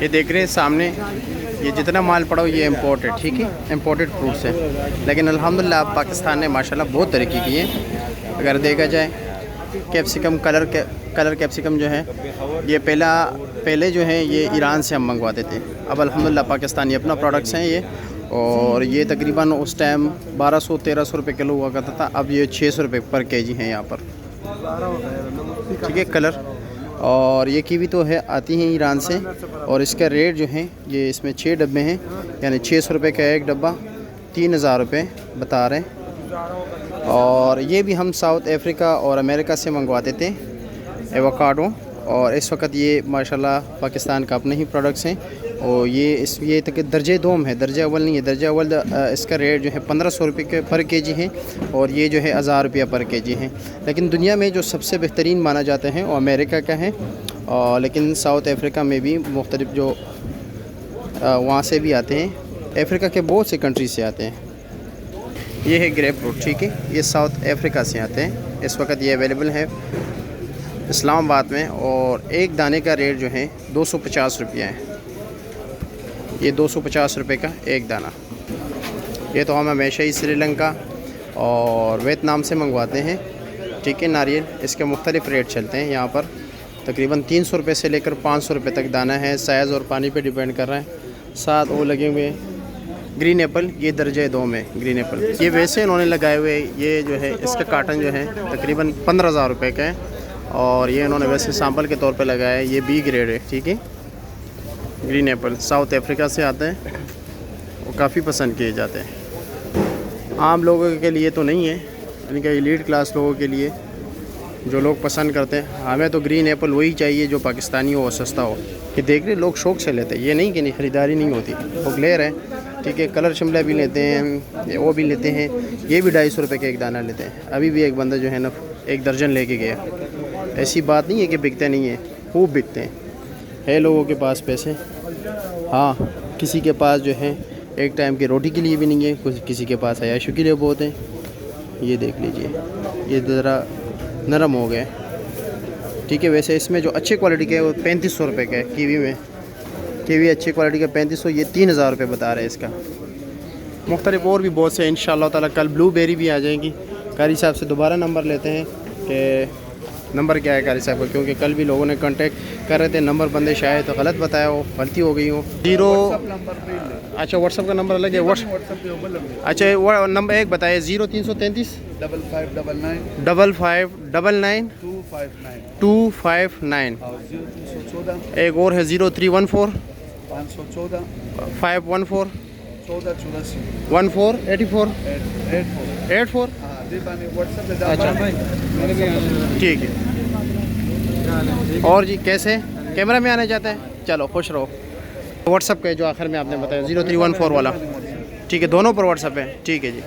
ये देख रहे हैं सामने, ये जितना माल पड़ा हो ये इम्पोर्ट है, ठीक है, इम्पोर्टेड फ्रूट्स है। लेकिन अल्हम्दुलिल्लाह अब पाकिस्तान ने माशाल्लाह बहुत तरक्की की है। अगर देखा जाए कैप्सिकम, कलर कैप्सिकम जो है ये पहले जो है ये ईरान से हम मंगवाते थे। अब अल्हम्दुलिल्लाह पाकिस्तानी अपना प्रोडक्ट्स हैं ये, और ये तकरीबन उस टाइम 1200-1300 रुपये किलो हुआ करता था, अब ये 600 रुपये पर केजी हैं यहाँ पर, ठीक है। कलर और ये कीवी तो है, आती हैं ईरान से, और इसका रेट जो है ये इसमें 6 डब्बे हैं, यानी 600 रुपये का एक डब्बा, 3000 रुपये बता रहे हैं। और ये भी हम साउथ अफ्रीका और अमेरिका से मंगवाते थे एवोकाडो, और इस वक्त ये माशाल्लाह पाकिस्तान का अपने ही प्रोडक्ट्स हैं। और ये तक दर्जे दोम है, दर्जा अव्वल नहीं है। दर्जा अव्वल इसका रेट जो है 1500 रुपये के पर केजी है, और ये जो है 1000 रुपया पर केजी है। लेकिन दुनिया में जो सबसे बेहतरीन माना जाते हैं वो अमेरिका का है, और लेकिन साउथ अफ्रीका में भी मुख्तलिफ जो वहाँ से भी आते हैं, अफ्रीका के बहुत से कंट्री से आते हैं। ये है ग्रेप फ्रूट, ठीक है, ये साउथ अफ्रीका से आते हैं। इस वक्त ये अवेलेबल है इस्लामाबाद में, और एक दाने का रेट जो है 250 रुपया है। ये 250 रुपये का एक दाना। ये तो हम हमेशा ही श्रीलंका और वियतनाम से मंगवाते हैं, ठीक है। नारियल इसके मुख्तलिफ़ रेट चलते हैं यहाँ पर, तकरीबन 300 रुपये से लेकर 500 रुपये तक दाना है, साइज़ और पानी पे डिपेंड कर रहा है। साथ वो लगे हुए ग्रीन एप्पल, ये दर्जे 2 में ग्रीन एप्पल, ये वैसे इन्होंने लगाए हुए, ये जो है इसका काटन जो है तकरीबन 15,000 रुपये का है, और ये इन्होंने वैसे सैंपल के तौर पे लगाया है। ये बी ग्रेड है, ठीक है। ग्रीन एप्पल साउथ अफ्रीका से आते हैं, वो काफ़ी पसंद किए जाते हैं। आम लोगों के लिए तो नहीं है, यानी कि एलीट क्लास लोगों के लिए, जो लोग पसंद करते हैं। हमें तो ग्रीन एप्पल वही चाहिए जो पाकिस्तानी हो और सस्ता हो। ये देख रहे लोग शौक़ से लेते हैं, ये नहीं कि नहीं ख़रीदारी नहीं होती, लोग ले रहे हैं, ठीक है। कलर शिमला भी लेते हैं, वो भी लेते हैं, ये भी 250 रुपये का एक दाना लेते हैं। अभी भी एक बंदा जो है ना 1 दर्जन लेके गया। ऐसी बात नहीं है कि बिकते नहीं हैं, खूब बिकते हैं, है लोगों के पास पैसे। हाँ, किसी के पास जो है एक टाइम की रोटी के लिए भी नहीं है, कुछ किसी के पास अयाशों के लिए बहुत है। ये देख लीजिए, ये ज़रा नरम हो गए, ठीक है। वैसे इसमें जो अच्छी क्वालिटी के है वो 3500 रुपये का है। कीवी में कीवी अच्छी क्वालिटी का 3500, ये 3000 रुपये बता रहे हैं इसका। मुख्तलिफ और भी बहुत से इंशाअल्लाह ताला कल ब्लूबेरी भी आ जाएगी। कारी साहब से दोबारा नंबर लेते हैं कि नंबर क्या है कारी साहब का, क्योंकि कल भी लोगों ने कांटेक्ट कर रहे थे, नंबर बंदे शायद तो गलत बताया हो, गलती हो गई हो। 0 अच्छा व्हाट्सअप का नंबर अलग है, अच्छा वो नंबर एक बताए 0333 5599 259। एक और है 0314 514 1484 84। अच्छा ठीक है। और जी कैसे कैमरा में आने जाता है, चलो खुश रहो। व्हाट्सअप का जो आखिर में आपने बताया 0314 वाला, ठीक है, दोनों पर व्हाट्सअप है, ठीक है जी।